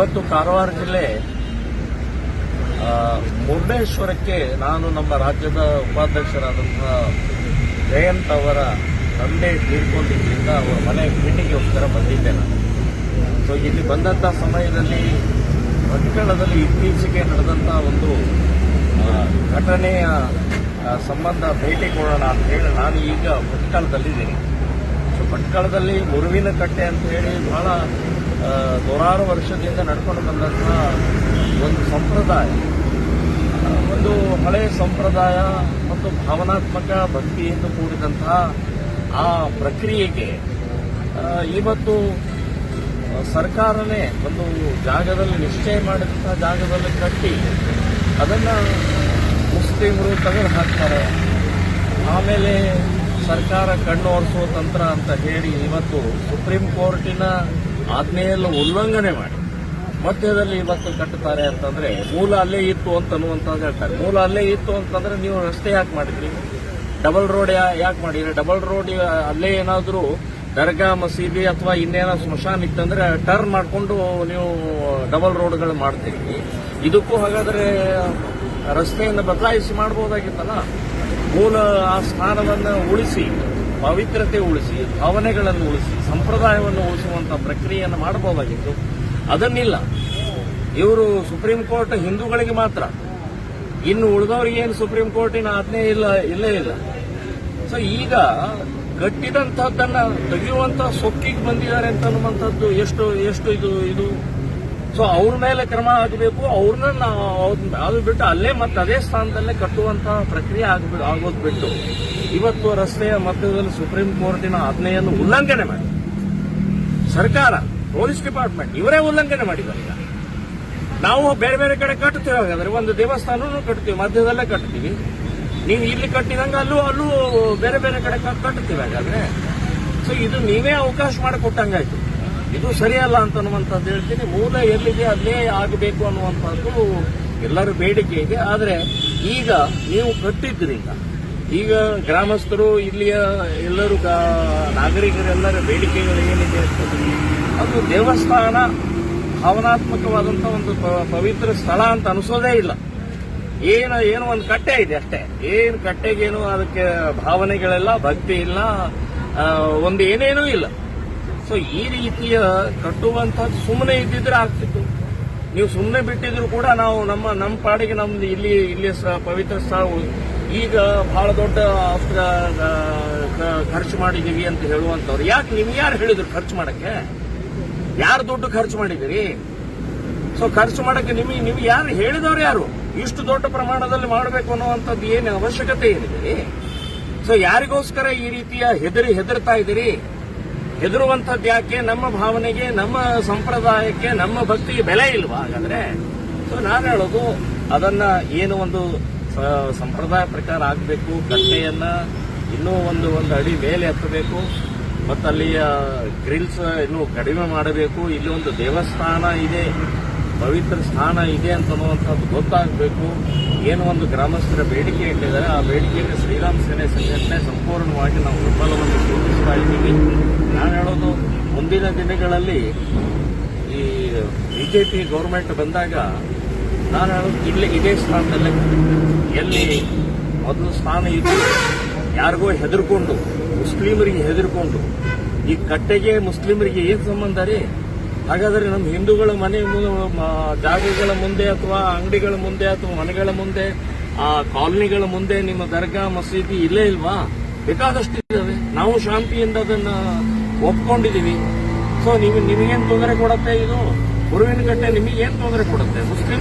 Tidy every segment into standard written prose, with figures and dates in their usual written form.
ಇವತ್ತು ಕಾರವಾರ ಜಿಲ್ಲೆ ಮುರುಡೇಶ್ವರಕ್ಕೆ ನಾನು ನಮ್ಮ ರಾಜ್ಯದ ಉಪಾಧ್ಯಕ್ಷರಾದಂತಹ ಜಯಂತ್ ಅವರ ತಂದೆ ತೀರ್ಕೊಂಡಿದ್ದರಿಂದ ಅವರ ಮನೆ ಭೇಟಿಗೋಸ್ಕರ ಬಂದಿದ್ದೆ ನಾನು. ಸೊ ಇಲ್ಲಿ ಬಂದಂಥ ಸಮಯದಲ್ಲಿ ಭಟ್ಕಳದಲ್ಲಿ ಇತ್ತೀಚೆಗೆ ನಡೆದಂಥ ಒಂದು ಘಟನೆಯ ಸಂಬಂಧ ಭೇಟಿ ಕೊಡೋಣ ಅಂತ ಹೇಳಿ ನಾನು ಈಗ ಭಟ್ಕಳದಲ್ಲಿದ್ದೀನಿ. ಸೊ ಭಟ್ಕಳದಲ್ಲಿ ಮುರುವಿನ ಕಟ್ಟೆ ಅಂತ ಹೇಳಿ ಬಹಳ ನೂರಾರು ವರ್ಷದಿಂದ ನಡ್ಕೊಂಡು ಬಂದಂತಹ ಒಂದು ಸಂಪ್ರದಾಯ, ಒಂದು ಹಳೆಯ ಸಂಪ್ರದಾಯ ಮತ್ತು ಭಾವನಾತ್ಮಕ ಭಕ್ತಿಯಿಂದ ಕೂಡಿದಂತಹ ಆ ಪ್ರಕ್ರಿಯೆಗೆ ಇವತ್ತು ಸರ್ಕಾರನೇ ಒಂದು ಜಾಗದಲ್ಲಿ ನಿಶ್ಚಯ ಮಾಡಿದಂತಹ ಜಾಗದಲ್ಲಿ ಕಟ್ಟಿ ಅದನ್ನು ಮುಸ್ಲಿಮರು ತೆಗೆದು ಹಾಕ್ತಾರೆ. ಆಮೇಲೆ ಸರ್ಕಾರ ಕಣ್ಣು ಒರೆಸುವ ತಂತ್ರ ಅಂತ ಹೇಳಿ ಇವತ್ತು ಸುಪ್ರೀಂ ಕೋರ್ಟಿನ ಆಜ್ಞೆಯನ್ನು ಉಲ್ಲಂಘನೆ ಮಾಡಿ ಮಧ್ಯದಲ್ಲಿ ಇವತ್ತು ಕಟ್ಟುತ್ತಾರೆ ಅಂತಂದ್ರೆ ಮೂಲ ಅಲ್ಲೇ ಇತ್ತು ಅಂತ ಅನ್ನುವಂಥದ್ದು ಹೇಳ್ತಾರೆ. ಮೂಲ ಅಲ್ಲೇ ಇತ್ತು ಅಂತಂದ್ರೆ ನೀವು ರಸ್ತೆ ಯಾಕೆ ಮಾಡಿದ್ರಿ? ಡಬಲ್ ರೋಡ್ ಯಾಕೆ ಮಾಡಿದ್ರಿ? ಡಬಲ್ ರೋಡ್ ಅಲ್ಲೇ ಏನಾದರೂ ದರ್ಗಾ ಮಸೀದಿ ಅಥವಾ ಇನ್ನೇನೋ ಸ್ಮಶಾನ ಇತ್ತಂದ್ರೆ ಟರ್ನ್ ಮಾಡಿಕೊಂಡು ನೀವು ಡಬಲ್ ರೋಡ್ಗಳು ಮಾಡ್ತೀರಿ. ಇದಕ್ಕೂ ಹಾಗಾದ್ರೆ ರಸ್ತೆಯನ್ನು ಬದಲಾಯಿಸಿ ಮಾಡಬಹುದಾಗಿತ್ತಲ್ಲ. ಮೂಲ ಆ ಸ್ಥಾನವನ್ನು ಉಳಿಸಿ, ಪವಿತ್ರತೆ ಉಳಿಸಿ, ಭಾವನೆಗಳನ್ನು ಉಳಿಸಿ, ಸಂಪ್ರದಾಯವನ್ನು ಉಳಿಸುವಂತ ಪ್ರಕ್ರಿಯೆಯನ್ನು ಮಾಡಬಹುದಾಗಿತ್ತು. ಅದನ್ನಿಲ್ಲ. ಇವರು ಸುಪ್ರೀಂ ಕೋರ್ಟ್ ಹಿಂದೂಗಳಿಗೆ ಮಾತ್ರ, ಇನ್ನು ಉಳಿದವರಿಗೆ ಏನು ಸುಪ್ರೀಂ ಕೋರ್ಟಿನ ಆಜ್ಞೆ ಇಲ್ಲೇ ಇಲ್ಲ. ಸೊ ಈಗ ಕಟ್ಟಿದಂತಹದ್ದನ್ನ ತೆಗೆಯುವಂತ ಸೊಕ್ಕಿಗೆ ಬಂದಿದ್ದಾರೆ ಅಂತ ಅನ್ನುವಂಥದ್ದು ಎಷ್ಟು ಇದು. ಸೊ ಅವ್ರ ಮೇಲೆ ಕ್ರಮ ಆಗಬೇಕು. ಅವ್ರನ್ನ ಅದು ಬಿಟ್ಟು ಅಲ್ಲೇ ಮತ್ತೆ ಅದೇ ಸ್ಥಾನದಲ್ಲೇ ಕಟ್ಟುವಂತಹ ಪ್ರಕ್ರಿಯೆ ಆಗೋದು ಬಿಟ್ಟು ಇವತ್ತು ರಸ್ತೆಯ ಮಧ್ಯದಲ್ಲಿ ಸುಪ್ರೀಂ ಕೋರ್ಟಿನ ಆಜ್ಞೆಯನ್ನು ಉಲ್ಲಂಘನೆ ಮಾಡಿ ಸರ್ಕಾರ, ಪೊಲೀಸ್ ಡಿಪಾರ್ಟ್ಮೆಂಟ್ ಇವರೇ ಉಲ್ಲಂಘನೆ ಮಾಡಿದ್ದಾರೆ. ಈಗ ನಾವು ಬೇರೆ ಬೇರೆ ಕಡೆ ಕಟ್ತೀವಿ. ಹಾಗಾದ್ರೆ ಒಂದು ದೇವಸ್ಥಾನನೂ ಕಟ್ತೀವಿ, ಮಧ್ಯದಲ್ಲೇ ಕಟ್ತೀವಿ. ನೀವು ಇಲ್ಲಿ ಕಟ್ಟಿದಂಗೆ ಅಲ್ಲೂ ಬೇರೆ ಬೇರೆ ಕಡೆ ಕಟ್ತೀವಿ. ಹಾಗಾದ್ರೆ ಸೊ ಇದು ನೀವೇ ಅವಕಾಶ ಮಾಡಿಕೊಟ್ಟಂಗಾಯ್ತು. ಇದು ಸರಿಯಲ್ಲ ಅಂತ ಅನ್ನುವಂಥದ್ದು ಹೇಳ್ತೀನಿ. ಮೂಲ ಎಲ್ಲಿದೆ ಅಲ್ಲೇ ಆಗಬೇಕು ಅನ್ನುವಂಥದ್ದು ಎಲ್ಲರ ಬೇಡಿಕೆ ಇದೆ. ಆದರೆ ಈಗ ನೀವು ಕಟ್ಟಿದ್ರಿಂದ ಈಗ ಗ್ರಾಮಸ್ಥರು ಇಲ್ಲಿಯ ಎಲ್ಲರೂ ನಾಗರಿಕರೆಲ್ಲರ ಬೇಡಿಕೆಗಳು ಏನಿದೆ ಅಂತಂದ್ರೆ ಅದು ದೇವಸ್ಥಾನ ಭಾವನಾತ್ಮಕವಾದಂಥ ಒಂದು ಪವಿತ್ರ ಸ್ಥಳ ಅಂತ ಅನಿಸೋದೇ ಇಲ್ಲ. ಏನು ಒಂದು ಕಟ್ಟೆ ಇದೆ ಅಷ್ಟೇ. ಏನು ಕಟ್ಟೆಗೇನು ಅದಕ್ಕೆ ಭಾವನೆಗಳೆಲ್ಲ, ಭಕ್ತಿ ಇಲ್ಲ, ಒಂದು ಏನೇನೂ ಇಲ್ಲ. ಸೊ ಈ ರೀತಿಯ ಕಟ್ಟುವಂಥದ್ದು ಸುಮ್ಮನೆ ಇದ್ದಿದ್ರೆ ಆಗ್ತಿತ್ತು. ನೀವು ಸುಮ್ಮನೆ ಬಿಟ್ಟಿದ್ರು ಕೂಡ ನಾವು ನಮ್ಮ ಪಾಡಿಗೆ ನಮ್ದು ಇಲ್ಲಿ ಪವಿತ್ರ ಸ್ಥಳ ಈಗ ಬಹಳ ದೊಡ್ಡ ಖರ್ಚು ಮಾಡಿದೀವಿ ಅಂತ ಹೇಳುವಂತವ್ರು ಯಾಕೆ? ನಿಮ್ಗೆ ಯಾರು ಹೇಳಿದ್ರು ಖರ್ಚು ಮಾಡಕ್ಕೆ? ಯಾರು ದುಡ್ಡು ಖರ್ಚು ಮಾಡಿದಿರಿ? ಸೊ ಖರ್ಚು ಮಾಡಕ್ಕೆ ನಿಮ್ಗೆ ಯಾರು ಹೇಳಿದವ್ರು ಯಾರು? ಇಷ್ಟು ದೊಡ್ಡ ಪ್ರಮಾಣದಲ್ಲಿ ಮಾಡಬೇಕು ಅನ್ನುವಂಥದ್ದು ಏನು ಅವಶ್ಯಕತೆ ಏನಿದೆ? ಸೊ ಯಾರಿಗೋಸ್ಕರ ಈ ರೀತಿಯ ಹೆದರ್ತಾ ಇದ್ದೀರಿ? ಹೆದರುವಂಥದ್ದು ಯಾಕೆ? ನಮ್ಮ ಭಾವನೆಗೆ, ನಮ್ಮ ಸಂಪ್ರದಾಯಕ್ಕೆ, ನಮ್ಮ ಭಕ್ತಿಗೆ ಬೆಲೆ ಇಲ್ವಾ ಹಾಗಾದ್ರೆ? ಸೊ ನಾನು ಹೇಳೋದು ಅದನ್ನ ಏನು ಒಂದು ಸಂಪ್ರದಾಯ ಪ್ರಕಾರ ಆಗಬೇಕು. ಕಟ್ಟೆಯನ್ನ ಇನ್ನೂ ಒಂದು ಅಡಿ ಮೇಲೆ ಎತ್ತಬೇಕು ಮತ್ತು ಅಲ್ಲಿಯ ಗ್ರಿಲ್ಸ್ ಇನ್ನೂ ಕಡಿಮೆ ಮಾಡಬೇಕು. ಇಲ್ಲಿ ಒಂದು ದೇವಸ್ಥಾನ ಇದೆ, ಪವಿತ್ರ ಸ್ಥಾನ ಇದೆ ಅಂತನ್ನುವಂಥದ್ದು ಗೊತ್ತಾಗಬೇಕು. ಏನು ಒಂದು ಗ್ರಾಮಸ್ಥರ ಬೇಡಿಕೆ ಇಟ್ಟಿದ್ದಾರೆ, ಆ ಬೇಡಿಕೆಗೆ ಶ್ರೀರಾಮ್ ಸೇನೆ ಸಂಘಟನೆ ಸಂಪೂರ್ಣವಾಗಿ ನಾವು ಬೆಂಬಲವನ್ನು ಸೂಚಿಸ್ತಾ ಇದ್ದೀವಿ. ನಾನು ಹೇಳೋದು ಮುಂದಿನ ದಿನಗಳಲ್ಲಿ ಈ ಬಿಜೆಪಿ ಗೌರ್ಮೆಂಟ್ ಬಂದಾಗ ನಾನು ಹೇಳೋದು ಇಲ್ಲಿ ಇದೇ ಸ್ಥಾನದಲ್ಲೇ ಎಲ್ಲಿ ಮೊದಲು ಸ್ಥಾನ ಇದ್ದು ಯಾರಿಗೋ ಹೆದರ್ಕೊಂಡು, ಮುಸ್ಲಿಮರಿಗೆ ಹೆದರ್ಕೊಂಡು, ಈ ಕಟ್ಟೆಗೆ ಮುಸ್ಲಿಮರಿಗೆ ಏನು ಸಂಬಂಧ ರೀ? ಹಾಗಾದರೆ ನಮ್ಮ ಹಿಂದೂಗಳ ಮನೆ ಜಾಗಗಳ ಮುಂದೆ ಅಥವಾ ಅಂಗಡಿಗಳ ಮುಂದೆ ಅಥವಾ ಮನೆಗಳ ಮುಂದೆ, ಆ ಕಾಲನಿಗಳ ಮುಂದೆ ನಿಮ್ಮ ದರ್ಗಾ ಮಸೀದಿ ಇಲ್ಲೇ ಇಲ್ವಾ? ಬೇಕಾದಷ್ಟು ಇದ್ದಾವೆ. ನಾವು ಶಾಂತಿಯಿಂದ ಅದನ್ನ ಒಪ್ಕೊಂಡಿದೀವಿ. ಸೊ ನಿಮಗೇನು ತೊಂದರೆ ಕೊಡುತ್ತೆ ಇದು? ಗುರುವಿನ ಕಟ್ಟೆ ನಿಮಗೇನು ತೊಂದರೆ ಕೊಡುತ್ತೆ? ಮುಸ್ಲಿಂ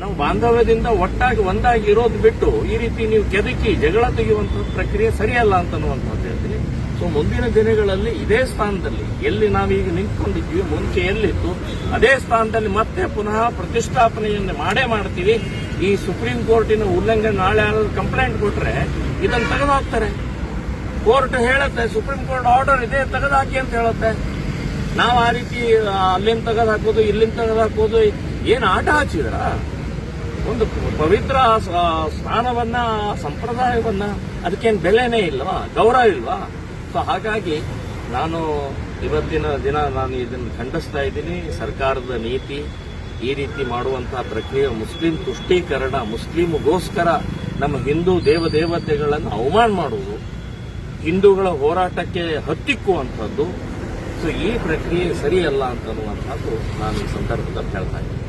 ನಾವು ಬಾಂಧವ್ಯದಿಂದ ಒಟ್ಟಾಗಿ ಒಂದಾಗಿ ಇರೋದು ಬಿಟ್ಟು ಈ ರೀತಿ ನೀವು ಕೆದಕಿ ಜಗಳ ತೆಗೆಯುವಂತಹ ಪ್ರಕ್ರಿಯೆ ಸರಿಯಲ್ಲ ಅಂತನ್ನುವಂಥದ್ದು ಹೇಳ್ತೀನಿ. ಸೊ ಮುಂದಿನ ದಿನಗಳಲ್ಲಿ ಇದೇ ಸ್ಥಾನದಲ್ಲಿ ಎಲ್ಲಿ ನಾವೀಗ ನಿಂತ್ಕೊಂಡಿದ್ವಿ, ಮುಂಚೆ ಎಲ್ಲಿತ್ತು ಅದೇ ಸ್ಥಾನದಲ್ಲಿ ಮತ್ತೆ ಪುನಃ ಪ್ರತಿಷ್ಠಾಪನೆಯನ್ನು ಮಾಡ್ತೀವಿ. ಈ ಸುಪ್ರೀಂ ಕೋರ್ಟಿನ ಉಲ್ಲಂಘನೆ ನಾಳೆ ಯಾರಾದ್ರೂ ಕಂಪ್ಲೇಂಟ್ ಕೊಟ್ರೆ ಇದನ್ನು ತೆಗೆದುಹಾಕ್ತಾರೆ. ಕೋರ್ಟ್ ಹೇಳುತ್ತೆ, ಸುಪ್ರೀಂ ಕೋರ್ಟ್ ಆರ್ಡರ್ ಇದೆ ತೆಗೆದುಹಾಕಿ ಅಂತ ಹೇಳುತ್ತೆ. ನಾವು ಆ ರೀತಿ ಅಲ್ಲಿಂದ ತೆಗೆದುಹಾಕೋದು, ಇಲ್ಲಿಂದ ತೆಗೆದುಹಾಕೋದು ಏನು ಆಟ ಹಚ್ಚಿದ್ರ? ಒಂದು ಪವಿತ್ರ ಸ್ಥಾನವನ್ನ, ಸಂಪ್ರದಾಯವನ್ನ ಅದಕ್ಕೇನು ಬೆಲೆನೇ ಇಲ್ವಾ? ಗೌರವ ಇಲ್ವಾ? ಸೊ ಹಾಗಾಗಿ ನಾನು ಇವತ್ತಿನ ದಿನ ನಾನು ಇದನ್ನು ಖಂಡಿಸ್ತಾ ಇದ್ದೀನಿ. ಸರ್ಕಾರದ ನೀತಿ ಈ ರೀತಿ ಮಾಡುವಂತಹ ಪ್ರಕ್ರಿಯೆ ಮುಸ್ಲಿಂ ತುಷ್ಟೀಕರಣ, ಮುಸ್ಲಿಂಗೋಸ್ಕರ ನಮ್ಮ ಹಿಂದೂ ದೇವತೆಗಳನ್ನು ಅವಮಾನ ಮಾಡುವುದು, ಹಿಂದೂಗಳ ಹೋರಾಟಕ್ಕೆ ಹತ್ತಿಕ್ಕುವಂಥದ್ದು. ಸೊ ಈ ಪ್ರಕ್ರಿಯೆ ಸರಿಯಲ್ಲ ಅಂತನ್ನುವಂಥದ್ದು ನಾನು ಈ ಸಂದರ್ಭದಲ್ಲಿ ಹೇಳ್ತಾ ಇದ್ದೀನಿ.